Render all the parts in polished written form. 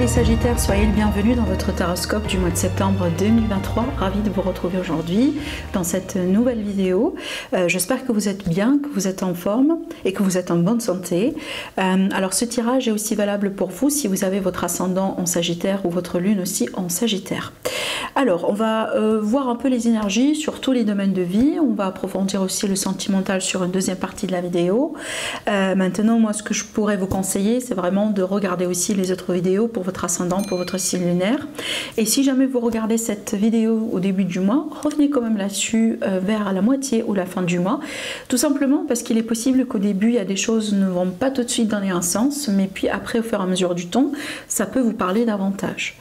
Sagittaire, soyez le bienvenu dans votre taroscope du mois de septembre 2023. Ravi de vous retrouver aujourd'hui dans cette nouvelle vidéo. J'espère que vous êtes bien, que vous êtes en forme et que vous êtes en bonne santé. Alors ce tirage est aussi valable pour vous si vous avez votre ascendant en Sagittaire ou votre lune aussi en Sagittaire. Alors on va voir un peu les énergies sur tous les domaines de vie. On va approfondir aussi le sentimental sur une deuxième partie de la vidéo. Maintenant, moi ce que je pourrais vous conseiller, c'est vraiment de regarder aussi les autres vidéos pour votre ascendant, pour votre signe lunaire. Et si jamais vous regardez cette vidéo au début du mois, revenez quand même là-dessus vers la moitié ou la fin du mois, tout simplement parce qu'il est possible qu'au début il y a des choses ne vont pas tout de suite donner un sens, mais puis après au fur et à mesure du temps ça peut vous parler davantage.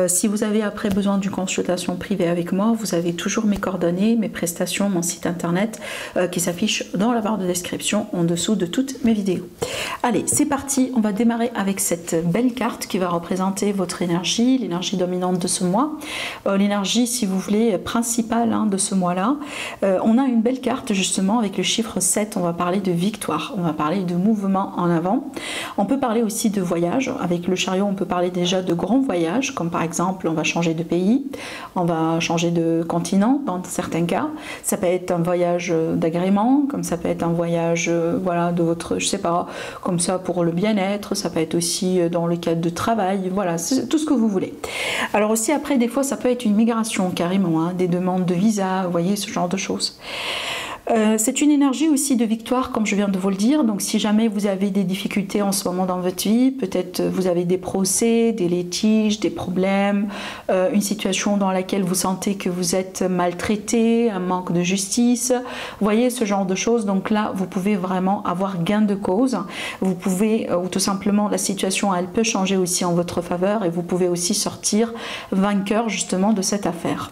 Si vous avez après besoin d'une consultation privée avec moi, vous avez toujours mes coordonnées, mes prestations, mon site internet qui s'affiche dans la barre de description en dessous de toutes mes vidéos. Allez, c'est parti, on va démarrer avec cette belle carte qui va représenter votre énergie, l'énergie dominante de ce mois, l'énergie, si vous voulez, principale de ce mois-là. On a une belle carte justement avec le chiffre 7, on va parler de victoire, on va parler de mouvement en avant. On peut parler aussi de voyage, avec le chariot on peut parler déjà de grands voyages, comme par exemple on va changer de pays, on va changer de continent dans certains cas. Ça peut être un voyage d'agrément, comme ça peut être un voyage voilà, de votre, je sais pas, comme ça pour le bien-être, ça peut être aussi dans le cadre de travail, voilà, c'est tout ce que vous voulez. Alors aussi après des fois ça peut être une migration carrément, des demandes de visa, vous voyez, ce genre de choses. C'est une énergie aussi de victoire comme je viens de vous le dire, donc si jamais vous avez des difficultés en ce moment dans votre vie, peut-être vous avez des procès, des litiges, des problèmes, une situation dans laquelle vous sentez que vous êtes maltraité, un manque de justice, vous voyez ce genre de choses, donc là vous pouvez vraiment avoir gain de cause, vous pouvez, ou tout simplement la situation elle peut changer aussi en votre faveur et vous pouvez aussi sortir vainqueur justement de cette affaire.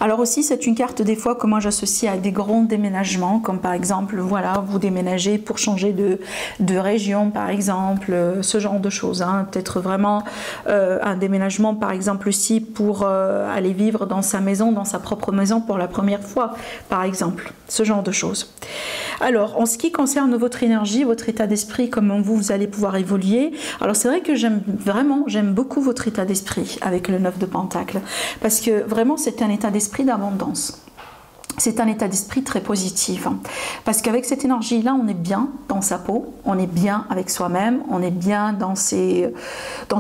Alors aussi c'est une carte des fois que moi j'associe à des grands déménagements, comme par exemple voilà vous déménagez pour changer de région par exemple, ce genre de choses, peut-être vraiment un déménagement par exemple aussi pour aller vivre dans sa maison, dans sa propre maison pour la première fois par exemple, ce genre de choses. Alors en ce qui concerne votre énergie, votre état d'esprit, comment vous allez pouvoir évoluer, alors c'est vrai que j'aime beaucoup votre état d'esprit avec le 9 de Pentacle, parce que vraiment c'est un état d'esprit d'abondance. C'est un état d'esprit très positif, parce qu'avec cette énergie-là, on est bien dans sa peau, on est bien avec soi-même, on est bien dans ce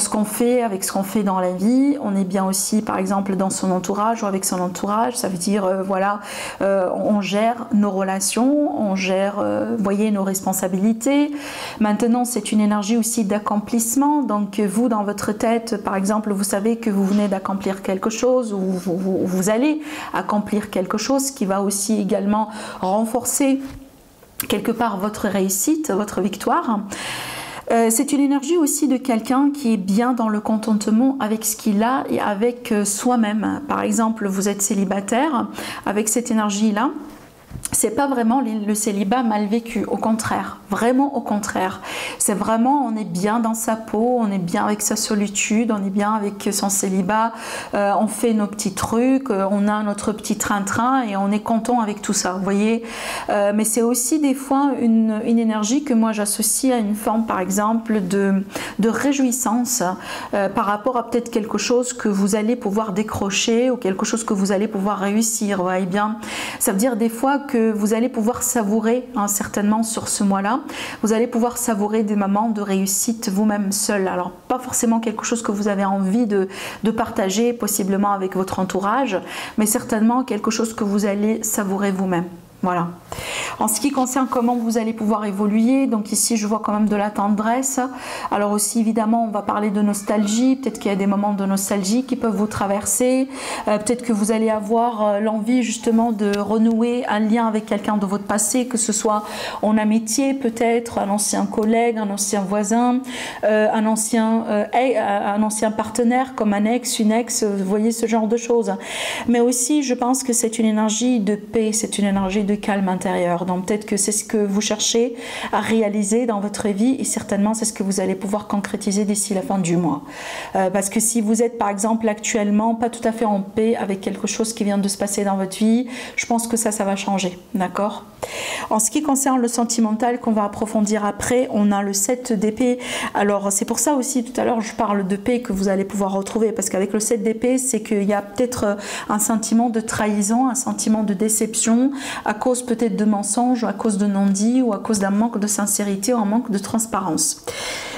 qu'on fait, avec ce qu'on fait dans la vie, on est bien aussi par exemple dans son entourage ou avec son entourage, ça veut dire voilà, on gère nos relations, on gère, voyez, nos responsabilités. Maintenant, c'est une énergie aussi d'accomplissement, donc vous dans votre tête, par exemple, vous savez que vous venez d'accomplir quelque chose ou vous allez accomplir quelque chose qui va aussi également renforcer quelque part votre réussite, votre victoire. C'est une énergie aussi de quelqu'un qui est bien dans le contentement avec ce qu'il a et avec soi-même. Par exemple, vous êtes célibataire, avec cette énergie-là, c'est pas vraiment le célibat mal vécu, au contraire, vraiment au contraire. C'est vraiment, on est bien dans sa peau, on est bien avec sa solitude, on est bien avec son célibat, on fait nos petits trucs, on a notre petit train-train et on est content avec tout ça, vous voyez. Mais c'est aussi des fois une énergie que moi j'associe à une forme par exemple de réjouissance par rapport à peut-être quelque chose que vous allez pouvoir décrocher ou quelque chose que vous allez pouvoir réussir, vous voyez bien. Ça veut dire des fois que vous allez pouvoir savourer certainement sur ce mois-là, vous allez pouvoir savourer des moments de réussite vous-même seul. Alors pas forcément quelque chose que vous avez envie de partager possiblement avec votre entourage, mais certainement quelque chose que vous allez savourer vous-même. Voilà. En ce qui concerne comment vous allez pouvoir évoluer, donc ici je vois quand même de la tendresse. Alors aussi évidemment on va parler de nostalgie, peut-être qu'il y a des moments de nostalgie qui peuvent vous traverser, peut-être que vous allez avoir l'envie justement de renouer un lien avec quelqu'un de votre passé, que ce soit en amitié peut-être, un ancien collègue, un ancien voisin, un ancien partenaire comme un ex, une ex, vous voyez ce genre de choses. Mais aussi je pense que c'est une énergie de paix, c'est une énergie de calme intérieur. Donc peut-être que c'est ce que vous cherchez à réaliser dans votre vie et certainement c'est ce que vous allez pouvoir concrétiser d'ici la fin du mois. Parce que si vous êtes par exemple actuellement pas tout à fait en paix avec quelque chose qui vient de se passer dans votre vie, je pense que ça va changer, d'accord? En ce qui concerne le sentimental qu'on va approfondir après, on a le 7 d'épée. Alors c'est pour ça aussi tout à l'heure je parle de paix que vous allez pouvoir retrouver, parce qu'avec le 7 d'épée c'est qu'il y a peut-être un sentiment de trahison, un sentiment de déception à cause peut-être de mensonges, ou à cause de non-dits, ou à cause d'un manque de sincérité ou un manque de transparence.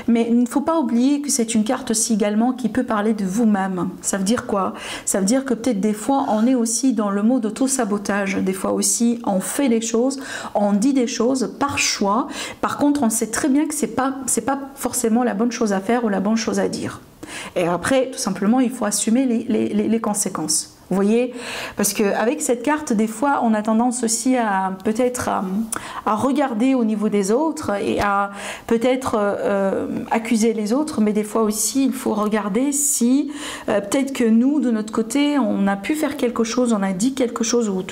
Mais il ne faut pas oublier que c'est une carte aussi également qui peut parler de vous-même. Ça veut dire quoi? Ça veut dire que peut-être des fois on est aussi dans le mode auto-sabotage. Des fois aussi on fait des choses, on dit des choses par choix. Par contre on sait très bien que c'est pas forcément la bonne chose à faire ou la bonne chose à dire. Et après tout simplement il faut assumer les conséquences. Vous voyez, parce qu'avec cette carte, des fois, on a tendance aussi à peut-être à regarder au niveau des autres et à peut-être accuser les autres, mais des fois aussi, il faut regarder si peut-être que nous, de notre côté, on a pu faire quelque chose, on a dit quelque chose, ou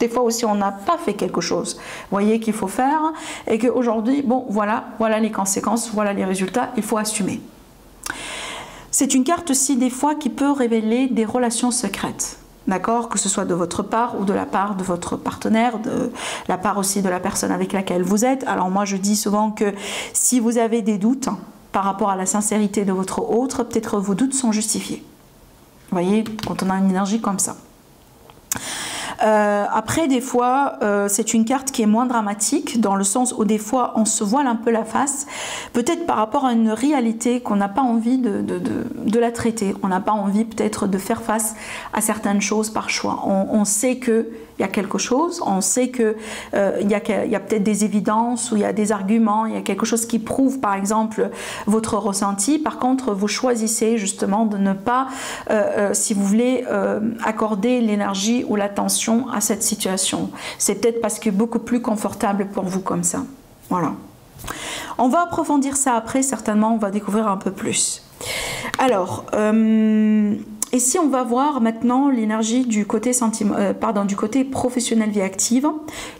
des fois aussi, on n'a pas fait quelque chose. Vous voyez qu'il faut faire et qu'aujourd'hui, bon, voilà les conséquences, voilà les résultats, il faut assumer. C'est une carte aussi des fois qui peut révéler des relations secrètes, d'accord, que ce soit de votre part ou de la part de votre partenaire, de la part aussi de la personne avec laquelle vous êtes. Alors moi je dis souvent que si vous avez des doutes par rapport à la sincérité de votre autre, peut-être vos doutes sont justifiés. Vous voyez, quand on a une énergie comme ça. Après, des fois, c'est une carte qui est moins dramatique, dans le sens où des fois, on se voile un peu la face, peut-être par rapport à une réalité qu'on n'a pas envie de la traiter. On n'a pas envie peut-être de faire face à certaines choses par choix. On sait qu'il y a quelque chose, on sait qu'il y a peut-être des évidences, ou il y a des arguments, il y a quelque chose qui prouve, par exemple, votre ressenti. Par contre, vous choisissez justement de ne pas, si vous voulez, accorder l'énergie ou l'attention à cette situation. C'est peut-être parce que beaucoup plus confortable pour vous comme ça. Voilà. On va approfondir ça après, certainement, on va découvrir un peu plus. Alors, ici, on va voir maintenant l'énergie du côté du côté professionnel vie active,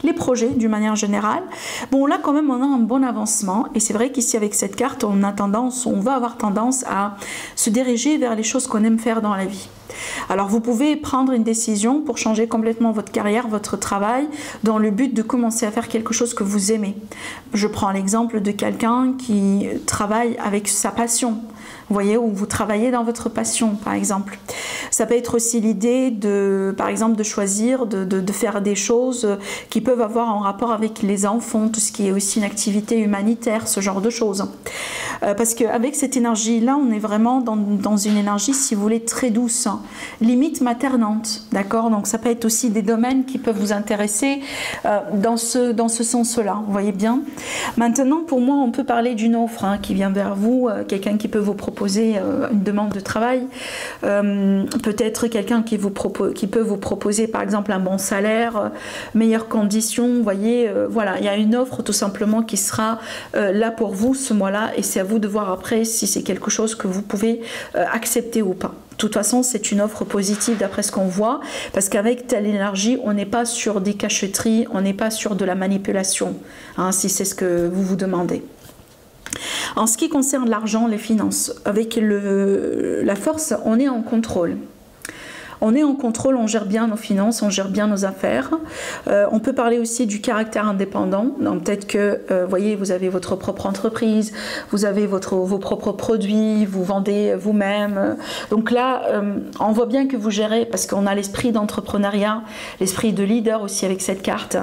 les projets d'une manière générale. Bon, là, quand même, on a un bon avancement. Et c'est vrai qu'ici, avec cette carte, on va avoir tendance à se diriger vers les choses qu'on aime faire dans la vie. Alors, vous pouvez prendre une décision pour changer complètement votre carrière, votre travail, dans le but de commencer à faire quelque chose que vous aimez. Je prends l'exemple de quelqu'un qui travaille avec sa passion. Vous voyez, où vous travaillez dans votre passion, par exemple. Ça peut être aussi l'idée par exemple, de choisir de faire des choses qui peuvent avoir un rapport avec les enfants, tout ce qui est aussi une activité humanitaire, ce genre de choses. Parce qu'avec cette énergie-là, on est vraiment dans une énergie, si vous voulez, très douce, limite maternante, d'accord? Donc ça peut être aussi des domaines qui peuvent vous intéresser dans ce sens-là, vous voyez bien. Maintenant, pour moi, on peut parler d'une offre qui vient vers vous, quelqu'un qui peut vous proposer une demande de travail, peut-être quelqu'un qui peut vous proposer par exemple un bon salaire, meilleures conditions, vous voyez, voilà, il y a une offre tout simplement qui sera là pour vous ce mois-là, et c'est à vous de voir après si c'est quelque chose que vous pouvez accepter ou pas. De toute façon, c'est une offre positive d'après ce qu'on voit, parce qu'avec telle énergie, on n'est pas sur des cachotteries, on n'est pas sur de la manipulation, si c'est ce que vous vous demandez. En ce qui concerne l'argent, les finances, avec la force, on est en contrôle. On est en contrôle, on gère bien nos finances, on gère bien nos affaires. On peut parler aussi du caractère indépendant. Donc peut-être que, vous voyez, vous avez votre propre entreprise, vous avez vos propres produits, vous vendez vous-même. Donc là, on voit bien que vous gérez, parce qu'on a l'esprit d'entrepreneuriat, l'esprit de leader aussi avec cette carte.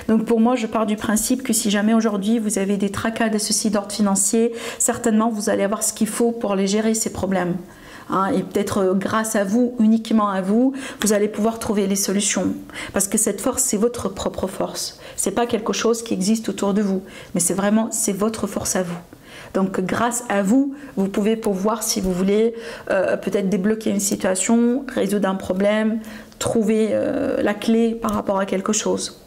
Donc pour moi, je pars du principe que si jamais aujourd'hui vous avez des tracas de ceci d'ordre financier, certainement vous allez avoir ce qu'il faut pour les gérer, ces problèmes. hein, et peut-être grâce à vous, uniquement à vous, vous allez pouvoir trouver les solutions. Parce que cette force, c'est votre propre force. C'est pas quelque chose qui existe autour de vous, mais c'est vraiment, c'est votre force à vous. Donc grâce à vous, vous pouvez pouvoir, si vous voulez, peut-être débloquer une situation, résoudre un problème, trouver la clé par rapport à quelque chose.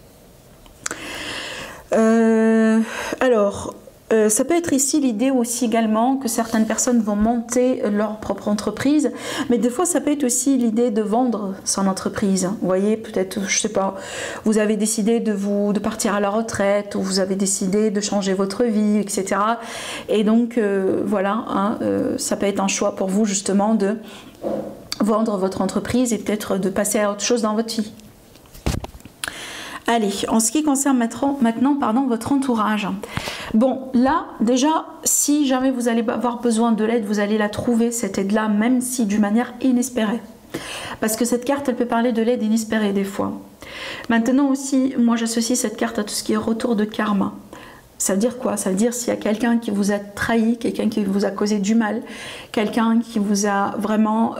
Alors, ça peut être ici l'idée aussi également que certaines personnes vont monter leur propre entreprise, mais des fois ça peut être aussi l'idée de vendre son entreprise. Vous voyez, peut-être, je sais pas, vous avez décidé de partir à la retraite, ou vous avez décidé de changer votre vie, etc. Et donc voilà, hein, ça peut être un choix pour vous justement de vendre votre entreprise et peut-être de passer à autre chose dans votre vie. Allez, en ce qui concerne maintenant votre entourage. Bon, là, déjà, si jamais vous allez avoir besoin de l'aide, vous allez la trouver, cette aide-là, même si d'une manière inespérée. Parce que cette carte, elle peut parler de l'aide inespérée des fois. Maintenant aussi, moi j'associe cette carte à tout ce qui est retour de karma. Ça veut dire quoi? Ça veut dire s'il y a quelqu'un qui vous a trahi, quelqu'un qui vous a causé du mal, quelqu'un qui vous a vraiment,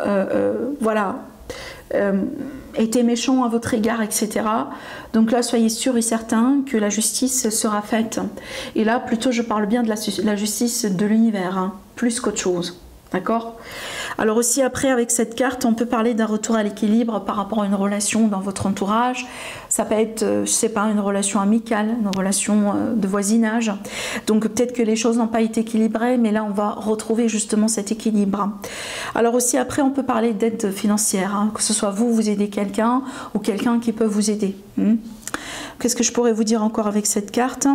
voilà... été méchant à votre égard, etc. Donc là, soyez sûr et certain que la justice sera faite. Et là, plutôt, je parle bien de la justice de l'univers, hein, plus qu'autre chose. D'accord? Alors aussi, après, avec cette carte, on peut parler d'un retour à l'équilibre par rapport à une relation dans votre entourage. Ça peut être, je sais pas, une relation amicale, une relation de voisinage. Donc peut-être que les choses n'ont pas été équilibrées, mais là, on va retrouver justement cet équilibre. Alors aussi, après, on peut parler d'aide financière, hein, que ce soit vous aidez quelqu'un ou quelqu'un qui peut vous aider. Qu'est-ce que je pourrais vous dire encore avec cette carte ?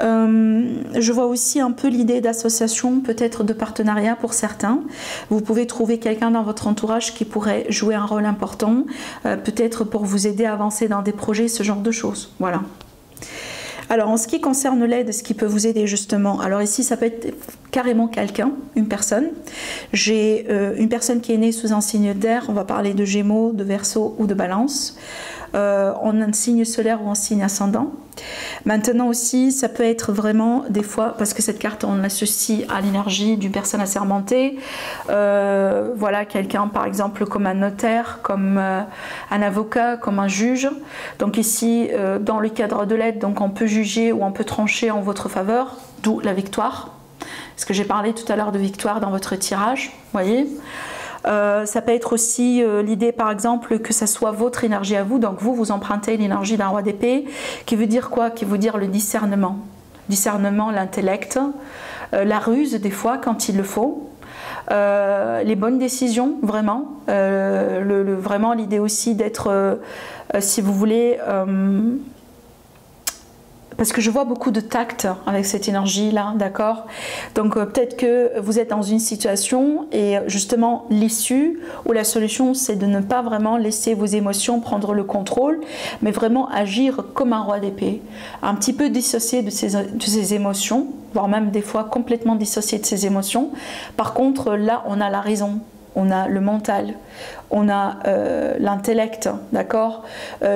Je vois aussi un peu l'idée d'association, peut-être de partenariat pour certains. Vous pouvez trouver quelqu'un dans votre entourage qui pourrait jouer un rôle important, peut-être pour vous aider à avancer dans des projets, ce genre de choses. Voilà. Alors en ce qui concerne l'aide, ce qui peut vous aider justement, alors ici ça peut être carrément quelqu'un, une personne. J'ai une personne qui est née sous un signe d'air, on va parler de Gémeaux, de Verseau ou de Balance, en un signe solaire ou en signe ascendant. Maintenant aussi, ça peut être vraiment des fois, parce que cette carte on l'associe à l'énergie d'une personne assermentée, voilà, quelqu'un par exemple comme un notaire, comme un avocat, comme un juge. Donc ici, dans le cadre de l'aide, donc on peut juger ou on peut trancher en votre faveur, d'où la victoire. Parce que j'ai parlé tout à l'heure de victoire dans votre tirage, voyez. Ça peut être aussi l'idée par exemple que ça soit votre énergie à vous, donc vous empruntez l'énergie d'un roi d'épée, qui veut dire quoi? Qui veut dire le discernement. Discernement, l'intellect, la ruse des fois quand il le faut, les bonnes décisions vraiment, vraiment l'idée aussi d'être, si vous voulez... parce que je vois beaucoup de tact avec cette énergie-là, d'accord? Donc peut-être que vous êtes dans une situation et justement l'issue ou la solution, c'est de ne pas vraiment laisser vos émotions prendre le contrôle, mais vraiment agir comme un roi d'épée, un petit peu dissocié de ses émotions, voire même des fois complètement dissocié de ses émotions. Par contre, là, on a la raison. On a le mental, on a l'intellect, d'accord?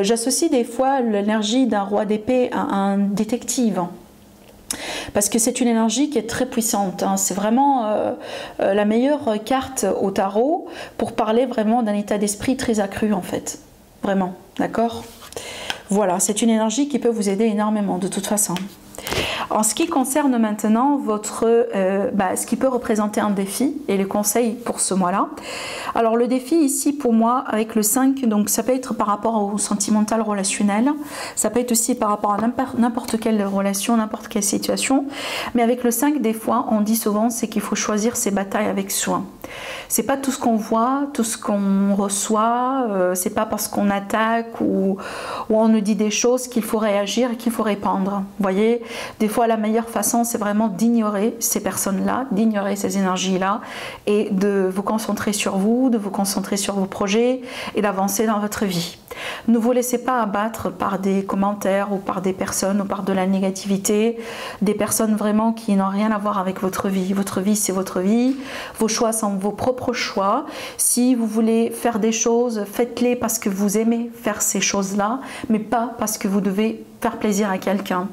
J'associe des fois l'énergie d'un roi d'épée à un détective. Parce que c'est une énergie qui est très puissante. Hein. C'est vraiment la meilleure carte au tarot pour parler vraiment d'un état d'esprit très accru en fait. Vraiment, d'accord? Voilà, c'est une énergie qui peut vous aider énormément de toute façon. En ce qui concerne maintenant ce qui peut représenter un défi et les conseils pour ce mois-là. Alors le défi ici pour moi avec le 5, donc ça peut être par rapport au sentimental relationnel, ça peut être aussi par rapport à n'importe quelle relation, n'importe quelle situation, mais avec le 5 des fois on dit souvent c'est qu'il faut choisir ses batailles avec soin. C'est pas tout ce qu'on voit, tout ce qu'on reçoit, c'est pas parce qu'on attaque ou on nous dit des choses qu'il faut réagir et qu'il faut répandre. Vous voyez, des fois la meilleure façon c'est vraiment d'ignorer ces personnes-là, d'ignorer ces énergies-là et de vous concentrer sur vous, de vous concentrer sur vos projets et d'avancer dans votre vie. Ne vous laissez pas abattre par des commentaires ou par des personnes ou par de la négativité, des personnes vraiment qui n'ont rien à voir avec votre vie. Votre vie, c'est votre vie, vos choix sont vos propres choix. Si vous voulez faire des choses, faites-les parce que vous aimez faire ces choses-là, mais pas parce que vous devez faire plaisir à quelqu'un.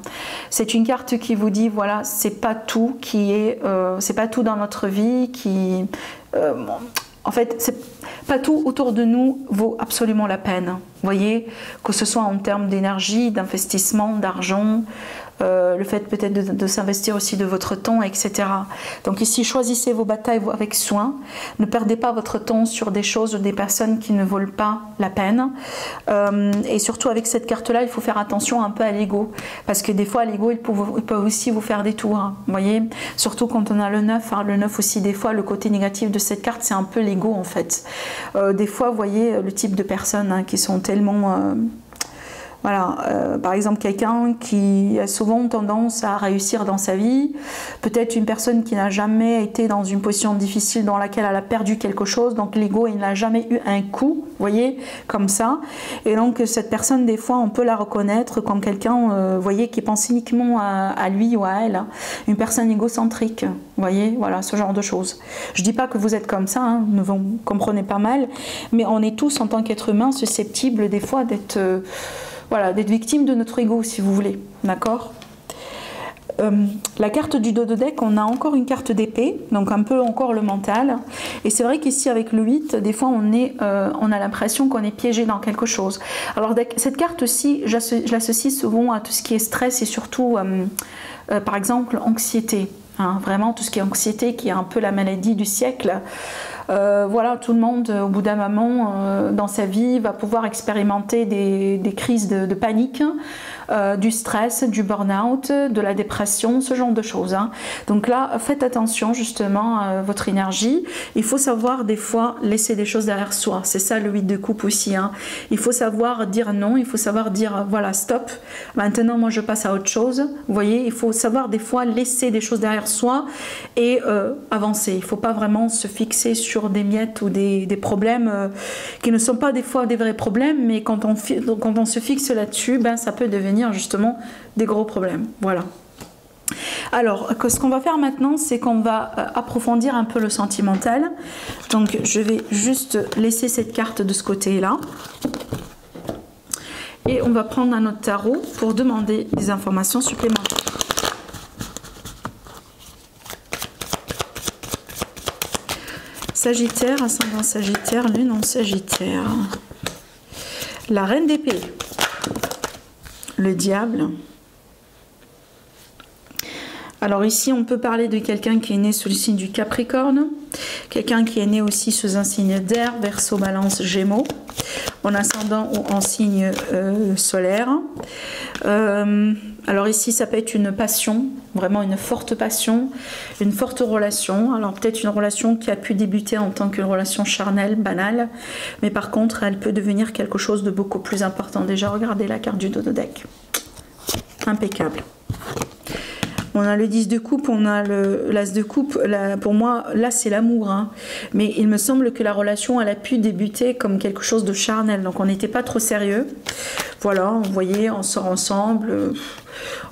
C'est une carte qui vous dit, voilà, c'est pas tout qui est, c'est pas tout dans notre vie qui... en fait, pas tout autour de nous vaut absolument la peine. Vous voyez, que ce soit en termes d'énergie, d'investissement, d'argent, le fait peut-être de s'investir aussi de votre temps, etc. Donc ici, choisissez vos batailles avec soin. Ne perdez pas votre temps sur des choses ou des personnes qui ne valent pas la peine. Et surtout avec cette carte-là, il faut faire attention un peu à l'ego. Parce que des fois, l'ego, il peut aussi vous faire des tours. Hein, vous voyez, surtout quand on a le 9. Hein, le 9 aussi, des fois, le côté négatif de cette carte, c'est un peu l'ego en fait. Des fois, vous voyez le type de personnes hein, qui sont tellement... Voilà, par exemple quelqu'un qui a souvent tendance à réussir dans sa vie, peut-être une personne qui n'a jamais été dans une position difficile dans laquelle elle a perdu quelque chose, donc l'ego il n'a jamais eu un coup, vous voyez, comme ça, et donc cette personne des fois on peut la reconnaître comme quelqu'un, vous voyez, qui pense uniquement à lui ou à elle, hein. Une personne égocentrique, vous voyez, voilà, ce genre de choses. Je dis pas que vous êtes comme ça, hein, vous comprenez pas mal, mais on est tous en tant qu'être humain susceptibles des fois d'être... Voilà, d'être victime de notre ego, si vous voulez, d'accord. La carte du dos de deck, on a encore une carte d'épée, donc un peu encore le mental. Et c'est vrai qu'ici, avec le 8, des fois, on a l'impression qu'on est piégé dans quelque chose. Alors, cette carte-ci, je l'associe souvent à tout ce qui est stress et surtout, par exemple, anxiété. Hein, vraiment, tout ce qui est anxiété, qui est un peu la maladie du siècle. Voilà, tout le monde, au bout d'un moment dans sa vie, va pouvoir expérimenter des crises de panique, du stress, du burn-out, de la dépression, ce genre de choses. Hein. Donc là, faites attention justement à votre énergie. Il faut savoir des fois laisser des choses derrière soi. C'est ça le 8 de coupe aussi. Hein. Il faut savoir dire non, il faut savoir dire voilà, stop. Maintenant, moi, je passe à autre chose. Vous voyez, il faut savoir des fois laisser des choses derrière soi et avancer. Il ne faut pas vraiment se fixer sur des miettes ou des problèmes qui ne sont pas des fois des vrais problèmes, mais quand on se fixe là-dessus, ben, ça peut devenir justement des gros problèmes. Voilà. Alors, ce qu'on va faire maintenant, c'est qu'on va approfondir un peu le sentimental. Donc, je vais juste laisser cette carte de ce côté-là. Et on va prendre un autre tarot pour demander des informations supplémentaires. Sagittaire, ascendant Sagittaire, lune en Sagittaire. La reine d'épée. Le diable. Alors ici, on peut parler de quelqu'un qui est né sous le signe du Capricorne, quelqu'un qui est né aussi sous un signe d'air, Verseau, Balance, Gémeaux, en ascendant ou en signe solaire. Alors ici, ça peut être une passion, vraiment une forte passion, une forte relation. Alors peut-être une relation qui a pu débuter en tant qu'une relation charnelle, banale, mais par contre, elle peut devenir quelque chose de beaucoup plus important. Déjà, regardez la carte du dos de deck. Impeccable. On a le 10 de coupe, on a l'as de coupe. Pour moi, là, c'est l'amour. Hein. Mais il me semble que la relation, elle a pu débuter comme quelque chose de charnel. Donc, on n'était pas trop sérieux. Voilà, vous voyez, on sort ensemble.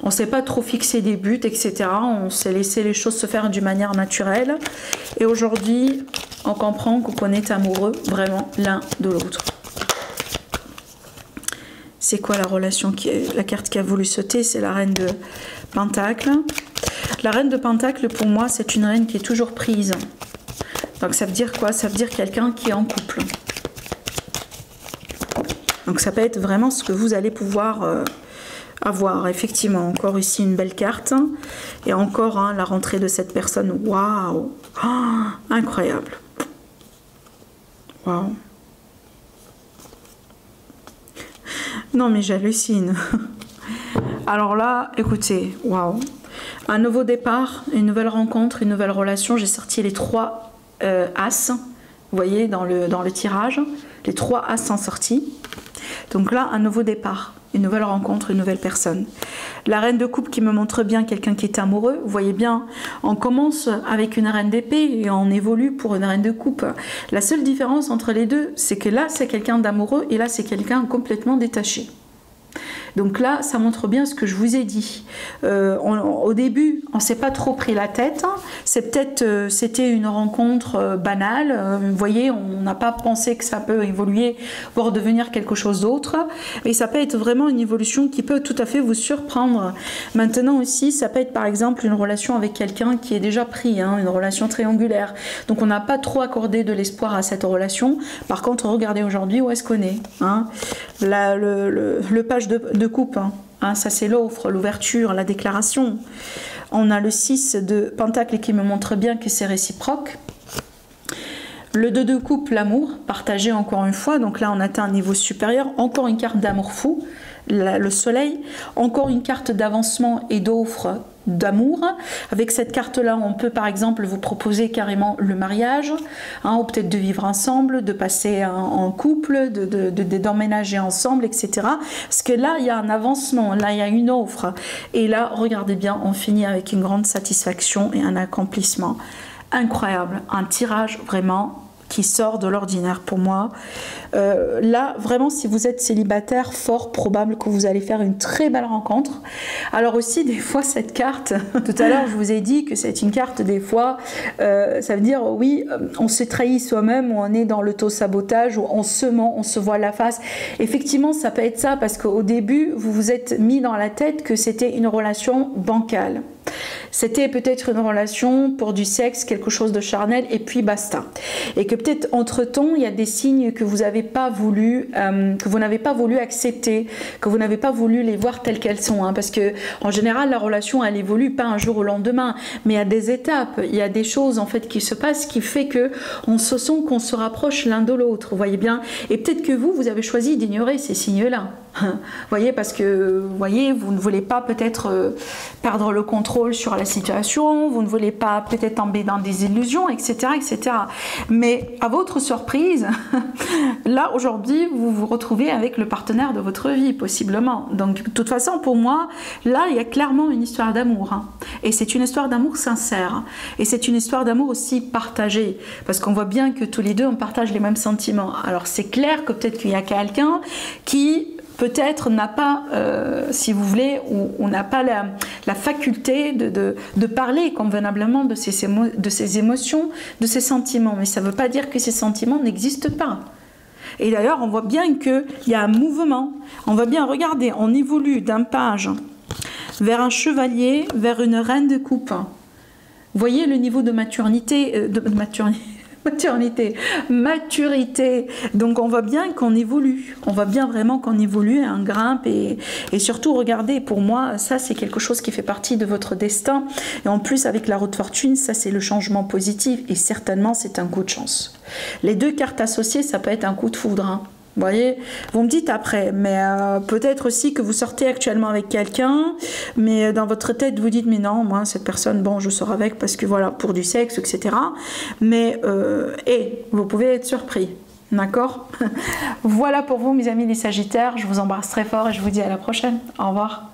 On ne s'est pas trop fixé des buts, etc. On s'est laissé les choses se faire d'une manière naturelle. Et aujourd'hui, on comprend qu'on est amoureux vraiment l'un de l'autre. C'est quoi la relation la carte qui a voulu sauter? C'est la reine de Pentacle. La reine de Pentacle, pour moi, c'est une reine qui est toujours prise. Donc ça veut dire quoi? Ça veut dire quelqu'un qui est en couple. Donc ça peut être vraiment ce que vous allez pouvoir avoir. Effectivement, encore ici une belle carte. Et encore hein, la rentrée de cette personne. Waouh! Oh, incroyable. Waouh! Non mais j'hallucine. Alors là, écoutez, waouh. Un nouveau départ, une nouvelle rencontre, une nouvelle relation. J'ai sorti les 3 as, vous voyez, dans le tirage. Les 3 as sont sortis. Donc là, un nouveau départ, une nouvelle rencontre, une nouvelle personne. La reine de coupe qui me montre bien quelqu'un qui est amoureux. Vous voyez bien, on commence avec une reine d'épée et on évolue pour une reine de coupe. La seule différence entre les deux, c'est que là, c'est quelqu'un d'amoureux et là, c'est quelqu'un complètement détaché. Donc là, ça montre bien ce que je vous ai dit. Au début, on ne s'est pas trop pris la tête. C'est peut-être, c'était une rencontre banale. Vous voyez, on n'a pas pensé que ça peut évoluer, voire devenir quelque chose d'autre. Et ça peut être vraiment une évolution qui peut tout à fait vous surprendre. Maintenant aussi, ça peut être par exemple une relation avec quelqu'un qui est déjà pris, hein, une relation triangulaire. Donc on n'a pas trop accordé de l'espoir à cette relation. Par contre, regardez aujourd'hui où est-ce qu'on est. Hein. Là, le page de coupe, hein, ça c'est l'offre, l'ouverture, la déclaration. On a le 6 de Pentacle qui me montre bien que c'est réciproque. Le 2 de coupe, l'amour, partagé encore une fois. Donc là, on atteint un niveau supérieur. Encore une carte d'amour fou, le soleil. Encore une carte d'avancement et d'offre d'amour. Avec cette carte-là, on peut par exemple vous proposer carrément le mariage, hein, ou peut-être de vivre ensemble, de passer en couple, d'emménager ensemble, etc. Parce que là, il y a un avancement, là, il y a une offre. Et là, regardez bien, on finit avec une grande satisfaction et un accomplissement incroyable. Un tirage vraiment qui sort de l'ordinaire pour moi. Là, vraiment, si vous êtes célibataire, fort probable que vous allez faire une très belle rencontre. Alors aussi, des fois, cette carte, tout à l'heure, je vous ai dit que c'est une carte, des fois, ça veut dire, oui, on se trahit soi-même, ou on est dans l'auto-sabotage, ou on se ment, on se voit la face. Effectivement, ça peut être ça, parce qu'au début, vous vous êtes mis dans la tête que c'était une relation bancale. C'était peut-être une relation pour du sexe, quelque chose de charnel, et puis basta. Et que peut-être entre-temps, il y a des signes que vous n'avez pas voulu, accepter, que vous n'avez pas voulu les voir telles qu'elles sont. Hein, parce que en général, la relation, elle évolue pas un jour au lendemain, mais il y a des étapes, il y a des choses en fait qui se passent, qui fait que on se sent qu'on se rapproche l'un de l'autre. Vous voyez bien. Et peut-être que vous avez choisi d'ignorer ces signes-là. Vous voyez, parce que vous ne voulez pas peut-être perdre le contrôle sur la situation, vous ne voulez pas peut-être tomber dans des illusions, etc., etc. Mais à votre surprise, là aujourd'hui, vous vous retrouvez avec le partenaire de votre vie, possiblement. Donc de toute façon, pour moi, là, il y a clairement une histoire d'amour. Hein. Et c'est une histoire d'amour sincère. Et c'est une histoire d'amour aussi partagée. Parce qu'on voit bien que tous les deux, on partage les mêmes sentiments. Alors c'est clair que peut-être qu'il y a quelqu'un qui peut-être n'a pas, si vous voulez, ou n'a pas la faculté de parler convenablement de ses émotions, de ses sentiments. Mais ça ne veut pas dire que ces sentiments n'existent pas. Et d'ailleurs, on voit bien qu'il y a un mouvement. On va bien regarder, on évolue d'un page vers un chevalier, vers une reine de coupe. Vous voyez le niveau de maturité, maturité. Donc on voit bien qu'on évolue, on voit bien vraiment qu'on évolue, on grimpe et surtout regardez, pour moi ça c'est quelque chose qui fait partie de votre destin et en plus avec la roue de fortune, ça c'est le changement positif et certainement c'est un coup de chance. Les deux cartes associées, ça peut être un coup de foudre, hein. Vous voyez, vous me dites après, mais peut-être aussi que vous sortez actuellement avec quelqu'un, mais dans votre tête vous dites mais non, moi cette personne, bon je sors avec parce que voilà, pour du sexe, etc. Mais vous pouvez être surpris, d'accord? Voilà pour vous mes amis les Sagittaires, je vous embrasse très fort et je vous dis à la prochaine, au revoir.